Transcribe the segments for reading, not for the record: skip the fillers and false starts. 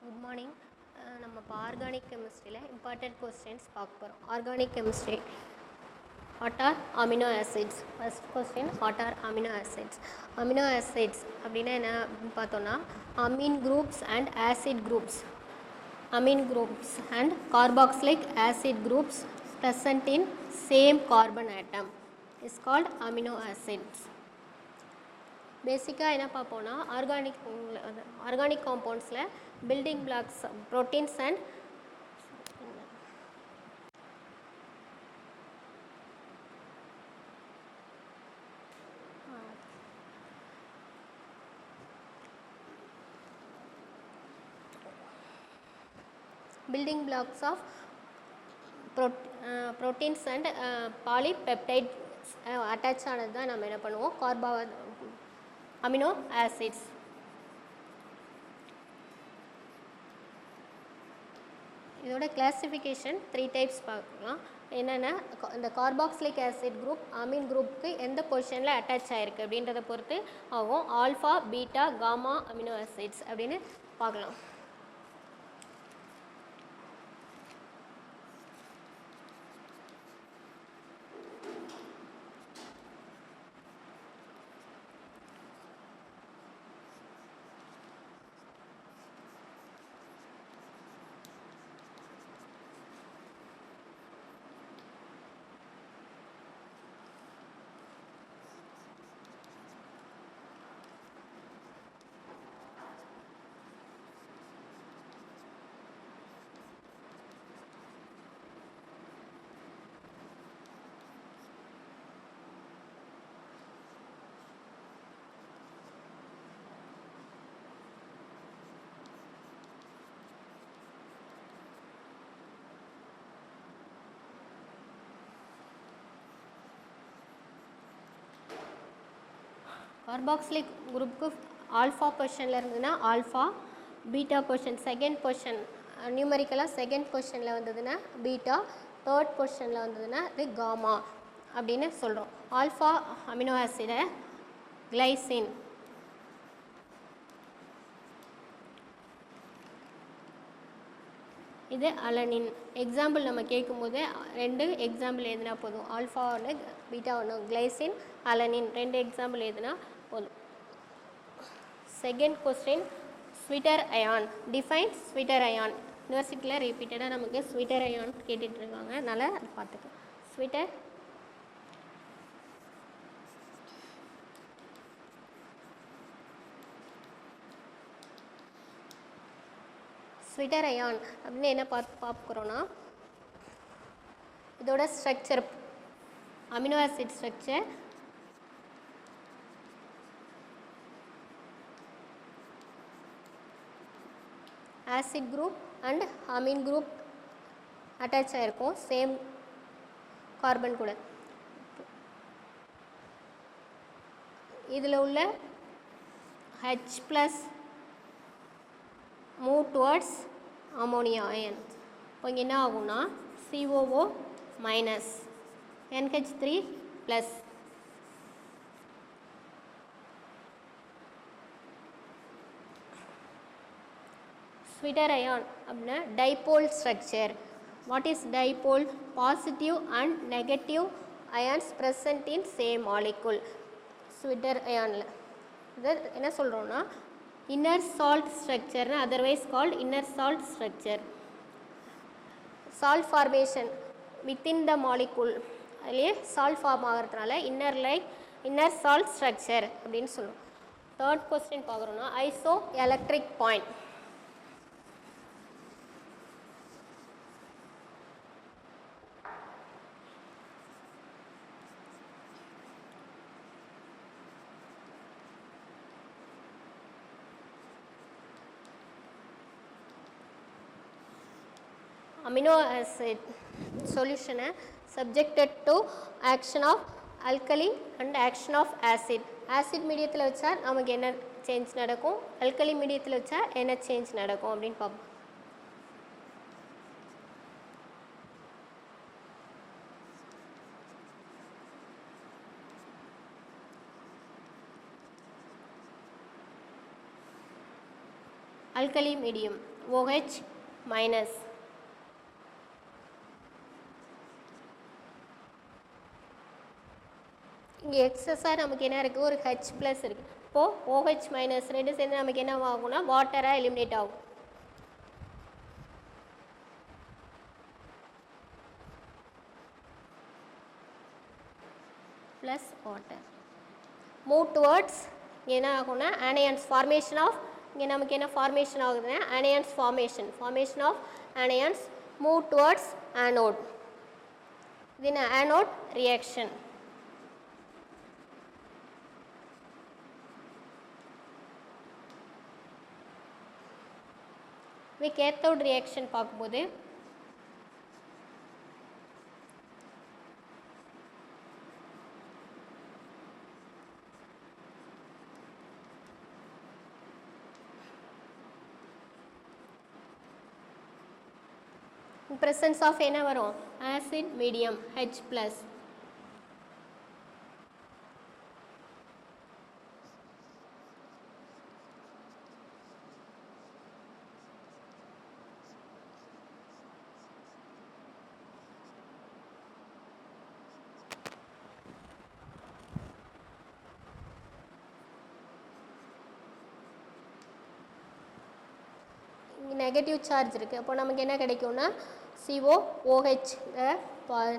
Good morning. நம்ம இப்போ organic கெமிஸ்ட்ரியில் important questions பார்க்க போகிறோம். Organic chemistry, what are amino acids? First question, what are amino acids? Amino acids அப்படின்னா என்ன அப்படின்னு பார்த்தோன்னா, amine groups and acid groups. Amine groups and carboxylic acid groups present in same carbon atom is called amino acids. பேசிக்காக என்ன பார்ப்போம்னா, organic காம்பவுண்ட்ஸில் building blocks proteins and building blocks of proteins and polypeptide attach ஆனது தான் நம்ம என்ன பண்ணுவோம், amino acids. இதோட கிளாசிஃபிகேஷன் 3 டைப்ஸ் பார்க்கலாம். என்னென்னா, இந்த கார்பாக்சிலிக் ஆசிட் குரூப் அமீன் குரூப்புக்கு எந்த பொசிஷனில் அட்டாச் ஆகிருக்கு அப்படின்றத பொறுத்து ஆகும். Alpha, beta, gamma amino acids அப்படின்னு பார்க்கலாம். கார்பாக்சிலிக் குரூப்புக்கு ஆல்ஃபா பொசிஷனில் இருந்ததுன்னா alpha, beta position second position நியூமரிக்கலாக செகண்ட் பொசிஷனில் வந்ததுன்னா பீட்டா, தேர்ட் பொசிஷனில் வந்ததுன்னா இது காமா அப்படின்னு சொல்கிறோம். ஆல்ஃபா அமினோ ஆசிடை கிளைசின், இது அலனின். எக்ஸாம்பிள் நம்ம கேட்கும்போது 2 எக்ஸாம்பிள் எதுனா போதும். ஆல்ஃபா ஒன்று, பீட்டா ஒன்று, கிளைசின், அலனின் 2 எக்ஸாம்பிள் எதுனா போதும். Second question, zwitter ion. Define zwitter ion. யூனிவர்சிட்டியில் ரிப்பீட்டடாக நமக்கு ஸ்வீட்டர் அயான் கேட்டுட்ருக்காங்க, அதனால் அதை பார்த்துக்கலாம். ஸ்வீட்டர் அயான் அப்படின்னு என்ன பார்க்குறோன்னா, இதோட structure, amino acid structure acid group and amine group attach ஆகிருக்கும் சேம் கார்பன் கூட. இதில் உள்ள H+ move towards ammonia ion. இப்போ இங்கே என்ன ஆகும்னா COO minus NH3+. Zwitter ion அப்படின்னா dipole structure. What is dipole? Positive and negative ions present in same molecule. Zwitter அயானில் இது என்ன சொல்கிறோன்னா இன்னர் சால்ட் ஸ்ட்ரக்சர்னு otherwise called inner salt structure. Salt formation within the molecule, அதுலேயே salt form ஆகிறதுனால inner salt structure அப்படின்னு சொல்லுவோம். Third question பார்க்குறோன்னா iso electric point. Amino acid solution subjected to action of alkali and action of acid. Acid மீடியத்தில் வச்சா நமக்கு என்ன change நடக்கும், அல்கலி மீடியத்தில் வச்சா என்ன சேஞ்ச் நடக்கும் அப்படின்னு பார்ப்போம். alkali medium. OH minus. இங்கே எக்ஸஸாக நமக்கு என்ன இருக்குது, ஒரு H ப்ளஸ் இருக்குது. இப்போது OH மைனஸ் ரெண்டு சேர்ந்து நமக்கு என்ன ஆகும்னா வாட்டராக எலிமினேட் ஆகும். ப்ளஸ் வாட்டர் மூவ் டுவர்ட்ஸ் என்ன ஆகும்னா ஆனியன்ஸ் ஃபார்மேஷன் ஆஃப், இங்கே நமக்கு என்ன ஃபார்மேஷன் ஆகுதுன்னா anions formation of anions move towards anode. இது என்ன ஆனோட் ரியாக்ஷன். கேத்தோட் ரியாக்ஷன் பார்க்கும்போது presence of என்ன வரும், acid medium H plus. Negative charge இருக்குது. அப்போ நமக்கு என்ன கிடைக்கும்னா COOH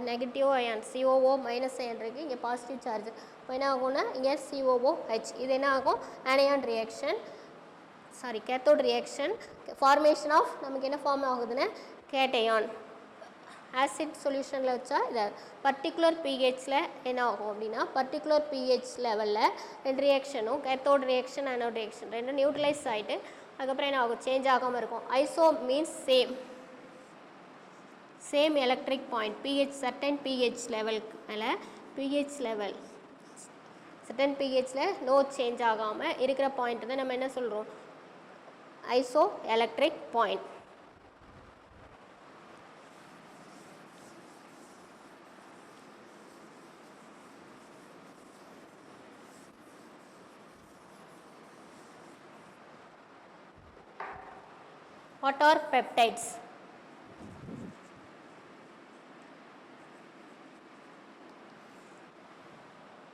negative ion, COO minus ion இருக்குது, இங்கே பாசிட்டிவ் சார்ஜ். இப்போ என்ன ஆகும்னா இங்கே COOH. இது என்ன ஆகும், ion reaction, sorry cathode reaction. Formation of நமக்கு என்ன ஃபார்ம் ஆகுதுன்னா கேட்டையான். ஆசிட் சொல்யூஷனில் வச்சா இதை பர்டிகுலர் பிஹெச்சில் என்ன ஆகும் அப்படின்னா பர்டிகுலர் பிஹெச் லெவலில் ரெண்டு ரியாக்ஷனும் கேத்தோட் ரியாக்ஷன் அனோட் ரியாக்ஷன் ரெண்டும் நியூட்ரலைஸ் ஆகிட்டு அதுக்கப்புறம் என்ன ஆகும், சேஞ்ச் ஆகாமல் இருக்கும். Iso means same electric point, pH certain pH லெவலுக்கு மேலே பிஹெச் லெவல் சர்டன் பிஹெச்சில் நோ சேஞ்ச் ஆகாமல் இருக்கிற பாயிண்ட் தான் நம்ம என்ன சொல்கிறோம், iso electric point. What are peptides?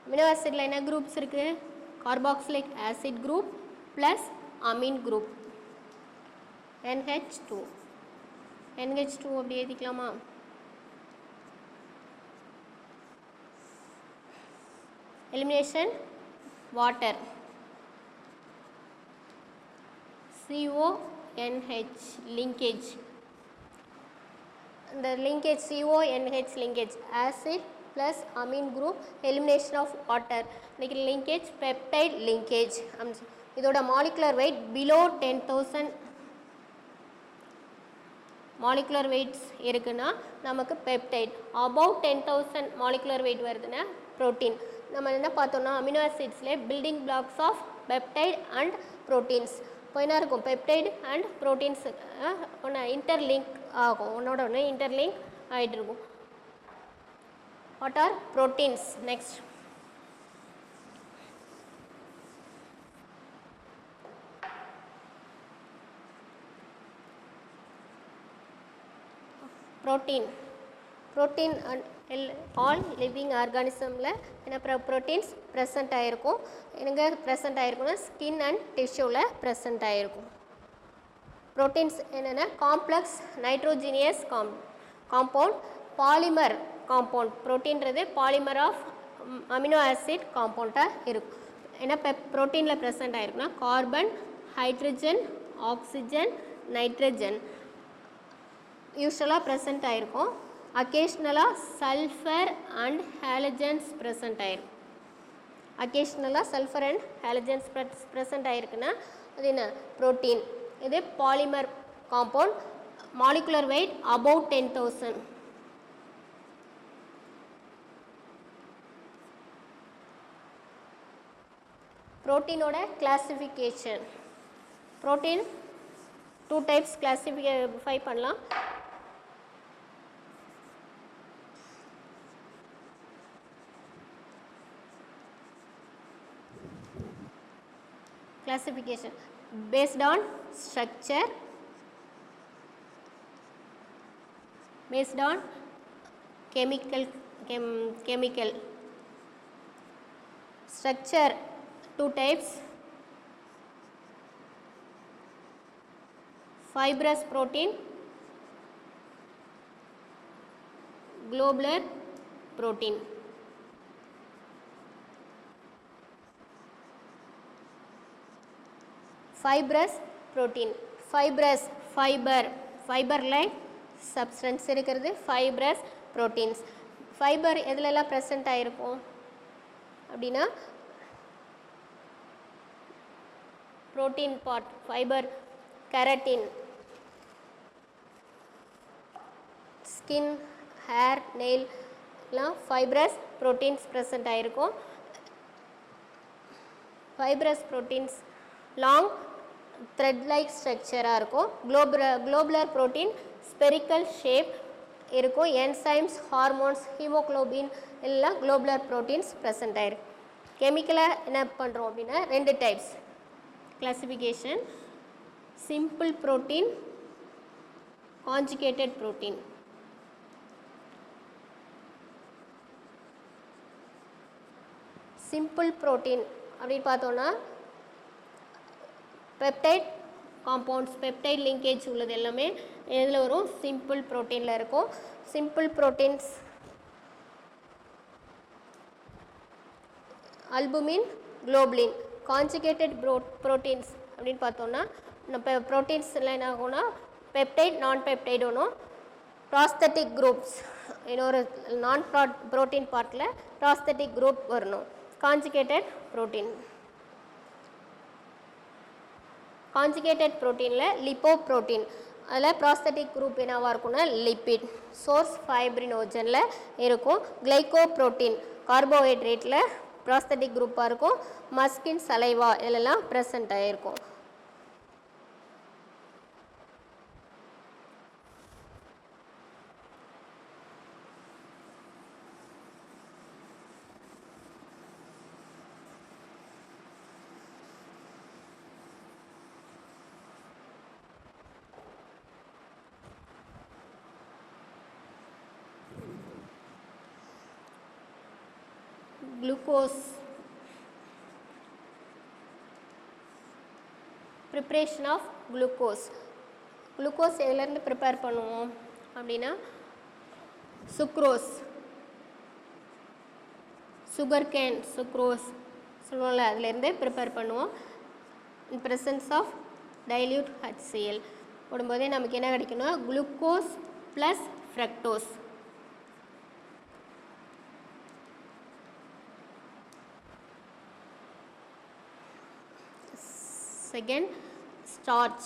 Amino ஆசிட்ல என்ன குரூப்ஸ் இருக்கு, carboxylic acid group plus amine group NH2. NH2 அப்படி எழுதிக்கலாமா, elimination water CONH linkage. The linkage CONH linkage acid plus amine group elimination of water. Like linkage peptide linkage. இதோட molecular weight below 10,000 molecular weights இருக்குன்னா நமக்கு peptide, above 10,000 molecular weight வருதுன்னா protein. நம்ம என்ன பார்த்தோம்னா amino ஆசிட்ஸ்ல building blocks of peptide and proteins. இப்போ என்ன இருக்கும், பெப்டைடு அண்ட் ப்ரோட்டீன்ஸ் ஒன்று இன்டர்லிங்க் ஆகும், ஒன்னோட ஒன்று இன்டர்லிங்க் ஆகிட்டு இருக்கும். What are proteins? Next protein all living ஆர்கானிசமில் என்ன ப்ரோட்டீன்ஸ் ப்ரெசண்ட் ஆகிருக்கும். எங்கே ப்ரெசண்ட் ஆகிருக்குன்னா ஸ்கின் அண்ட் டிஷ்யூவில் ப்ரெசண்ட் ஆகிருக்கும். ப்ரோட்டீன்ஸ் என்னென்னா complex nitrogenous compound, polymer compound. ப்ரோட்டீன்றது பாலிமர் ஆஃப் அமினோ ஆசிட் காம்பவுண்டாக இருக்கும். ஏன்னா ப்ரோட்டீனில் ப்ரெசண்ட் ஆகிருக்குன்னா கார்பன், ஹைட்ரஜன், ஆக்சிஜன், நைட்ரஜன் யூஸ்வலாக ப்ரெசண்ட் ஆகிருக்கும். அக்கேஷ்னலாக சல்ஃபர் அண்ட் ஹாலஜன்ஸ் ப்ரெசண்ட் ஆகிருக்கும். அக்கேஷ்னலாக சல்ஃபர் அண்ட் ஹாலஜன்ஸ் ப்ரெசண்ட் ஆகிருக்குன்னா அது என்ன ப்ரோட்டீன். இது polymer compound, molecular weight above 10,000. ப்ரோட்டீனோட கிளாசிஃபிகேஷன், ப்ரோட்டீன் 2 டைப்ஸ் கிளாசிஃபை பண்ணலாம். Classification based on structure, based on chemical structure. Two types: fibrous protein, globular protein. Fibrous protein, fibrous fiber like substance இருக்கிறது fibrous proteins. Fibre எதுலெல்லாம் present ஆகிருக்கும் அப்படின்னா protein part, fibre, keratin, skin, hair, நெயில்லாம் fibrous proteins present ஆகிருக்கும். Fibrous proteins long thread like ஸ்ட்ரக்சராக இருக்கும். Globular protein spherical shape இருக்கும். Enzymes, hormones, haemoglobin எல்லாம் குளோபுலர் ப்ரோட்டீன்ஸ் ப்ரெசென்ட் ஆகிருக்கு. கெமிக்கலாக என்ன பண்ணுறோம் அப்படின்னா ரெண்டு types classification: simple protein, conjugated protein. Simple protein அப்படின்னு பார்த்தோன்னா பெப்டைட் காம்பவுண்ட்ஸ், பெப்டைட் லிங்கேஜ் உள்ளது எல்லாமே எதில் வரும்? சிம்பிள் ப்ரோட்டீனில் இருக்கும். Simple proteins albumin, globulin. Conjugated proteins அப்படின்னு பார்த்தோன்னா நம்ம ப்ரோட்டீன்ஸில் என்ன ஆகும்னா பெப்டைட், நான் பெப்டைட் ஒன்றும், ப்ராஸ்தட்டிக் குரூப்ஸ் இன்னொரு நான் ப்ரோட்டீன் பார்ட்டில் ப்ராஸ்தட்டிக் குரூப் வரணும். Conjugated protein. கான்ஜுகேட்டட் ப்ரோட்டீனில் லிப்போ ப்ரோட்டீன், அதில் ப்ராஸ்தட்டிக் குரூப் என்னவாக இருக்கும்னா லிப்பிட். சோர்ஸ் ஃபைப்ரினோஜனில் இருக்கும். கிளைகோ ப்ரோட்டீன் கார்போஹைட்ரேட்டில் ப்ராஸ்தட்டிக் குரூப்பாக இருக்கும். மஸ்கின், சலைவா இதெல்லாம் ப்ரெசென்ட் ஆகிருக்கும். Glucose, preparation of glucose. Glucose எதுலேருந்து ப்ரிப்பேர் பண்ணுவோம் அப்படின்னா சுக்ரோஸ், சுகர் கேன் சுக்ரோஸ் சொல்லுவோம்ல, அதுலேருந்து ப்ரிப்பேர் பண்ணுவோம். In presence of dilute HCl போடும்போதே நமக்கு என்ன கிடைக்கணும்? Glucose plus fructose. Second, starch.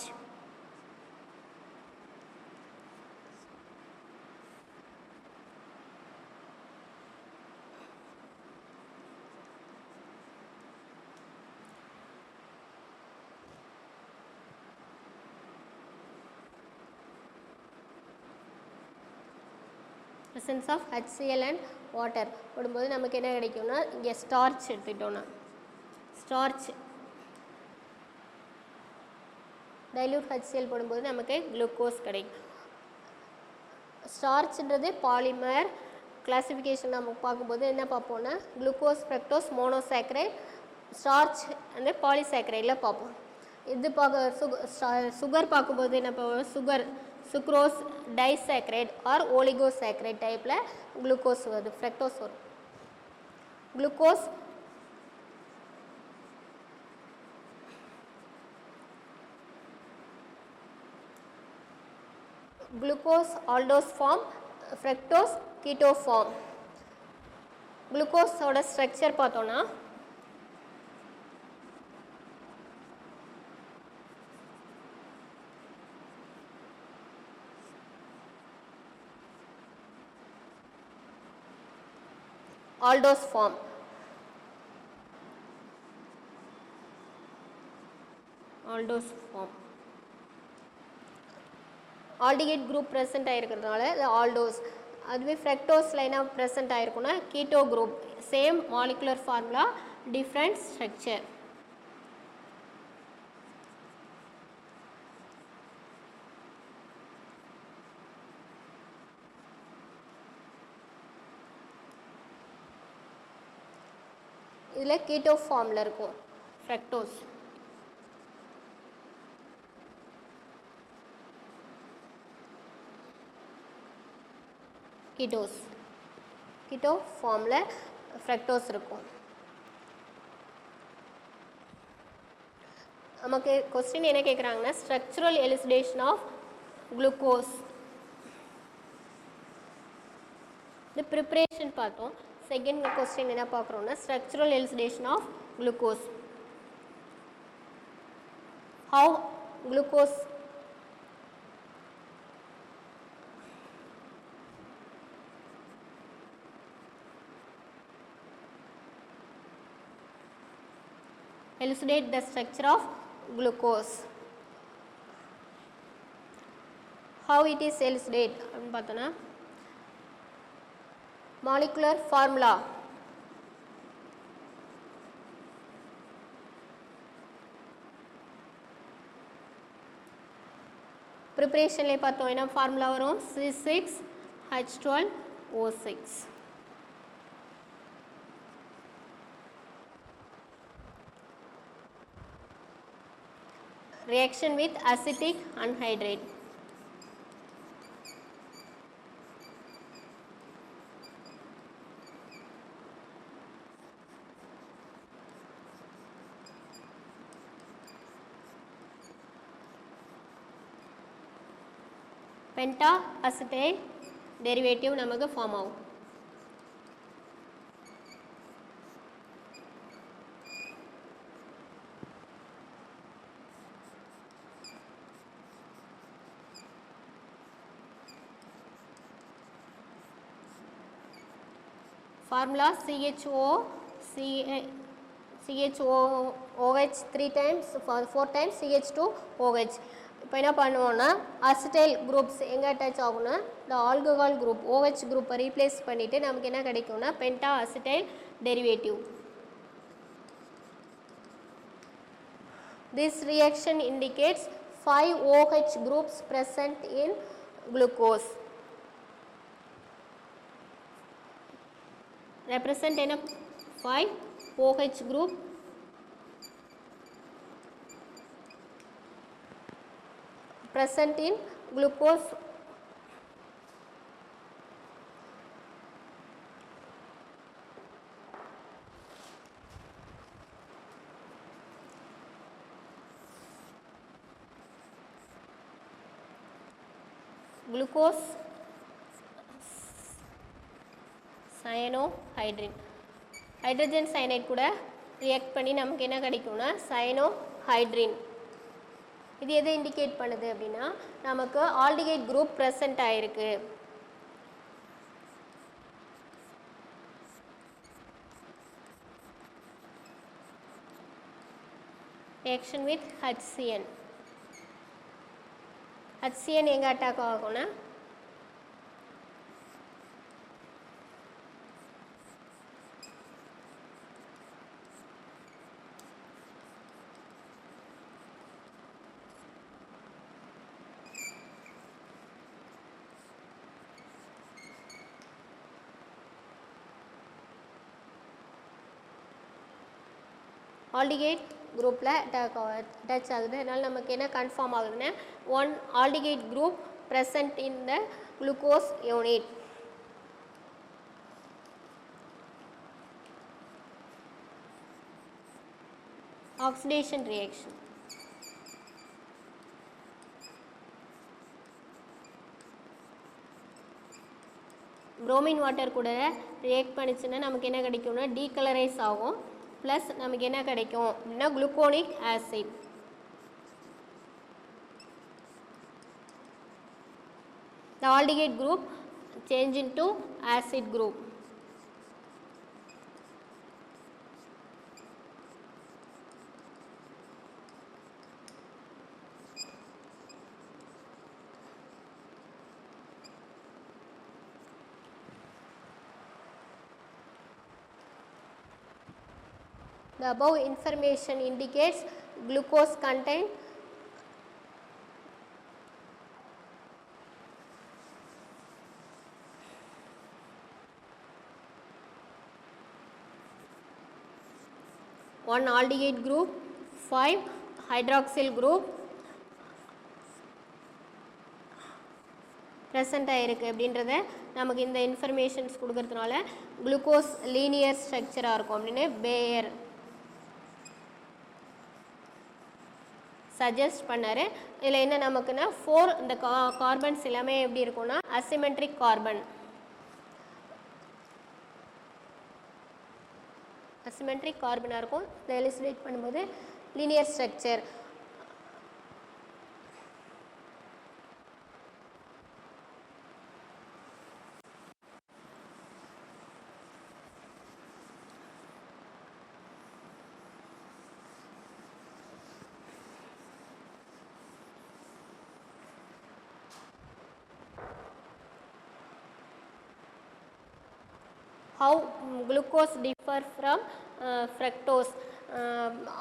Presence of HCl and water போடும்போது நமக்கு என்ன கிடைக்கும்னா இங்கே ஸ்டார்ச் எடுத்துக்கிட்டோன்னா ஸ்டார்ச் டைல்யூட் HCl போடும்போது நமக்கு குளுக்கோஸ் கிடைக்கும். ஸ்டார்ச்ன்றது பாலிமர் கிளாசிஃபிகேஷன் நம்ம பார்க்கும்போது என்ன பார்ப்போம்னா குளுக்கோஸ், ஃப்ரக்டோஸ், மோனோசாக்கரைட், ஸ்டார்ச் வந்து பாலிசாக்கரைடில் பார்ப்போம். இது சுகர் பார்க்கும்போது என்ன பார்ப்போம்? Sugar, sucrose, disaccharide or oligosaccharide டைப்பில் குளுக்கோஸ் வருது, ஃப்ரக்டோஸ் வரும். Glucose glucose aldose form, fructose keto form. குளுக்கோஸோட ஸ்ட்ரக்சர் பார்த்தோன்னா aldose form. Aldose form. Aldehyde group present ஆயிருக்கிறதுனால இது aldose. அதுவே ஃப்ரக்டோஸில் என்ன present ஆயிருக்குன்னா keto group. Same molecular formula, different structure. இதில் கீட்டோ ஃபார்மில் இருக்கும் ஃப்ரக்டோஸ். கீட்டோ ஃபார்மில் ஃப்ரக்டோஸ் இருக்கும். நமக்கு கொஸ்டின் என்ன கேட்குறாங்கன்னா ஸ்ட்ரக்சரல் எலுசிடேஷன் ஆஃப் குளுக்கோஸ். இந்த ப்ரிப்ரேஷன் பார்த்தோம். செகண்ட் கொஸ்டின் என்ன பார்க்குறோம்னா structural elucidation of glucose. How glucose elucidate the structure of glucose. How it is elucidate அப்படினு பார்த்தோன்னா molecular formula. ப்ரிப்ரேஷன்லேயே பார்த்தோம் என்ன ஃபார்முலா வரும் C6H12O6. reaction with acetic anhydride. Penta acetyl derivative நமக்கு ஃபார்ம் ஆகும். Formula CHOOH 3 times 4 times CH2OH. இப்போ என்ன பண்ணுவோம்னா அசிட்டைல் குரூப்ஸ் எங்கே அட்டாச் ஆகும்னா இந்த ஆல்கஹால் குரூப் OH குரூப்பை ரீப்ளேஸ் பண்ணிவிட்டு நமக்கு என்ன கிடைக்கும்னா penta acetyl derivative. This reaction indicates 5 OH groups present in glucose. Represent in a 5 OH group present in glucose. Glucose cyanohydrin hydrogen cyanide கூட ரியாக்ட் பண்ணி நமக்கு என்ன கிடைக்கும்னா சயனோஹைட்ரின். இது எதை இண்டிகேட் பண்ணுது அப்படின்னா நமக்கு ஆல்டிகைட் குரூப் ப்ரெசன்ட் ஆயிருக்கு. Reaction with HCN. HCN எங்கே அட்டாக் ஆகும்னா ஆல்டிகைட் குரூப்பில் அட்டாச் ஆகுது. அதனால் நமக்கு என்ன கன்ஃபார்ம் ஆகுதுன்னா 1 aldehyde group present in the glucose unit. Oxidation reaction. Bromine water கூட ரியாக்ட் பண்ணிச்சுன்னா நமக்கு என்ன கிடைக்கும்னா டீகலரைஸ் ஆகும். ப்ளஸ் நமக்கு என்ன கிடைக்கும் அப்படின்னா gluconic acid. The aldehyde group change into acid group. The above information indicates glucose contain 1 aldehyde group, 5 hydroxyl group present ஆயிருக்கு அப்படின்றத நமக்கு இந்த இன்ஃபர்மேஷன்ஸ் கொடுக்கறதுனால குளுக்கோஸ் லீனியர் ஸ்ட்ரக்சராக இருக்கும் அப்படின்னு பேயர் சஜஸ்ட் பண்ணார். இதில் என்ன நமக்குன்னா 4 இந்த கார்பன்ஸ் எல்லாமே எப்படி இருக்கும்னா அசிமெட்ரிக் கார்பன், அசிமெட்ரிக் கார்பனாக இருக்கும். இதை எலிசிலேட் பண்ணும்போது linear structure. How glucose differ from fructose?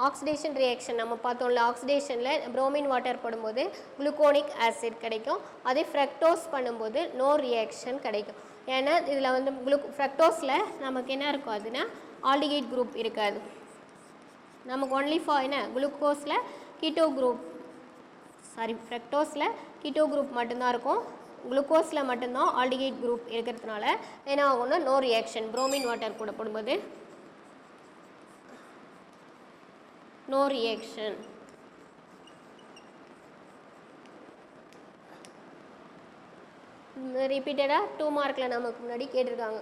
Oxidation reaction நம்ம பார்த்தோம்ல, ஆக்சிடேஷனில் புரோமின் வாட்டர் போடும்போது குளுக்கோனிக் ஆசிட் கிடைக்கும், அதே ஃப்ரக்டோஸ் பண்ணும்போது நோ ரியாக்ஷன் கிடைக்கும். ஏன்னா இதில் வந்து ஃப்ரக்டோஸில் நமக்கு என்ன இருக்கும் அதுனா ஆல்டிஹைட் குரூப் இருக்காது, நமக்கு ஒன்லி ஃபார் என்ன குளுக்கோஸில் கீட்டோ குரூப், ஃப்ரக்டோஸில் கீட்டோ குரூப் மட்டும்தான் இருக்கும், குளுக்கோஸில் மட்டும்தான் ஆல்டிஹைட் குரூப் இருக்கிறதுனால என்ன ஆகும்னா நோ ரியாக்ஷன். புரோமின் வாட்டர் கூட போடும்போது நோ ரியாக்ஷன். ரிப்பீட்டடாக 2 மார்க்கில் நமக்கு முன்னாடி கேட்டிருக்காங்க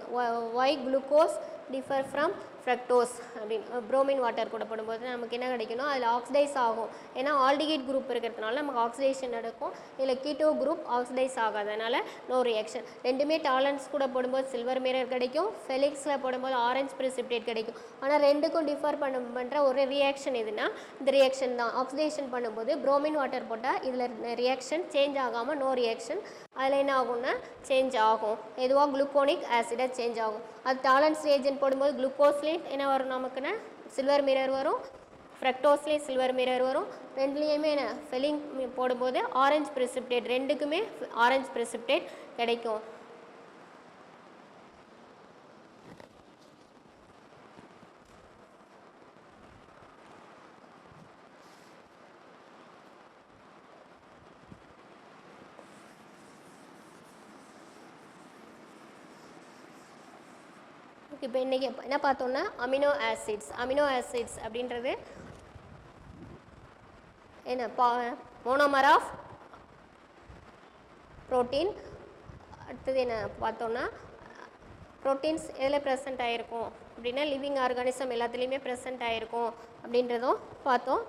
why glucose differ from fructose அப்படின்னு. புரோமின் வாட்டர் கூட போடும்போது நமக்கு என்ன கிடைக்கணும், அதில் ஆக்சிடைஸ் ஆகும். ஏன்னா ஆல்டிஹைட் குரூப் இருக்கிறதுனால நமக்கு ஆக்சிடேஷன் நடக்கும், இதில் கீட்டோ குரூப் ஆக்சிடைஸ் ஆகாதனால நோ ரியாக்ஷன். ரெண்டுமே டாலன்ஸ் கூட போடும்போது சில்வர் மிரர் கிடைக்கும், ஃபெலிக்ஸில் போடும்போது ஆரஞ்ச் பிரிசிபிடேட் கிடைக்கும். ஆனால் ரெண்டுக்கும் டிஃபர் பண்ணுற ஒரு ரியாக்ஷன் எதுனா இந்த ரியாக்ஷன் தான். ஆக்சிடேஷன் பண்ணும்போது புரோமின் வாட்டர் போட்டால் இதில் ரியாக்ஷன் சேஞ்ச் ஆகாமல் நோ ரியாக்ஷன், அதில் என்ன ஆகும்னா சேஞ்ச் ஆகும், எதுவாக குளுக்கோனிக் ஆசிடாக சேஞ்ச் ஆகும். அது டாலன்ஸ் ரியேஜென்ட் போடும்போது குளுக்கோஸ்லேயே என்ன வரும் நமக்குன்னா சில்வர் மிரர் வரும், ஃப்ரக்டோஸ்லேயே சில்வர் மிரர் வரும். ரெண்டுலேயுமே என்ன ஃபெலிங் போடும்போது ஆரஞ்ச் பிரிசிபிடேட், ரெண்டுக்குமே ஆரஞ்ச் பிரிசிபிடேட் கிடைக்கும். இப்போ இன்றைக்கி என்ன பார்த்தோம்னா அமினோ ஆசிட்ஸ். அமினோ ஆசிட்ஸ் அப்படின்றது என்ன மோனோமர் ஆஃப் புரோட்டீன். அடுத்தது என்ன பார்த்தோம்னா ப்ரோட்டீன்ஸ் எதில் ப்ரெசென்ட் ஆகிருக்கும் அப்படின்னா லிவிங் ஆர்கானிசம் எல்லாத்துலேயுமே ப்ரெசென்ட் ஆகிருக்கும் அப்படின்றதும் பார்த்தோம்.